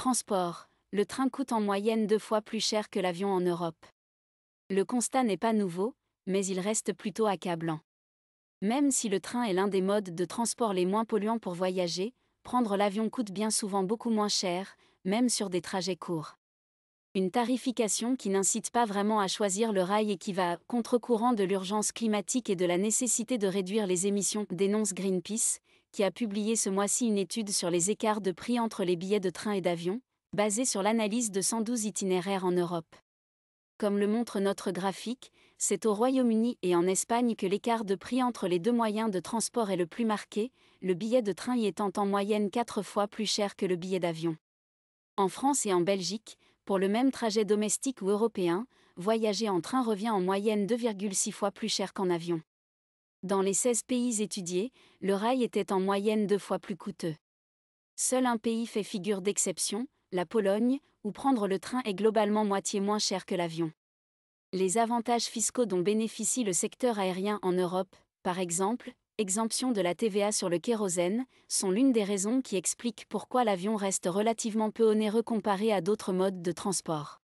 Transport. Le train coûte en moyenne 2 fois plus cher que l'avion en Europe. Le constat n'est pas nouveau, mais il reste plutôt accablant. Même si le train est l'un des modes de transport les moins polluants pour voyager, prendre l'avion coûte bien souvent beaucoup moins cher, même sur des trajets courts. Une tarification qui n'incite pas vraiment à choisir le rail et qui va à contre-courant de l'urgence climatique et de la nécessité de réduire les émissions, dénonce Greenpeace, qui a publié ce mois-ci une étude sur les écarts de prix entre les billets de train et d'avion, basée sur l'analyse de 112 itinéraires en Europe. Comme le montre notre graphique, c'est au Royaume-Uni et en Espagne que l'écart de prix entre les deux moyens de transport est le plus marqué, le billet de train y étant en moyenne 4 fois plus cher que le billet d'avion. En France et en Belgique, pour le même trajet domestique ou européen, voyager en train revient en moyenne 2,6 fois plus cher qu'en avion. Dans les 16 pays étudiés, le rail était en moyenne 2 fois plus coûteux. Seul un pays fait figure d'exception, la Pologne, où prendre le train est globalement moitié moins cher que l'avion. Les avantages fiscaux dont bénéficie le secteur aérien en Europe, par exemple, exemption de la TVA sur le kérosène, sont l'une des raisons qui expliquent pourquoi l'avion reste relativement peu onéreux comparé à d'autres modes de transport.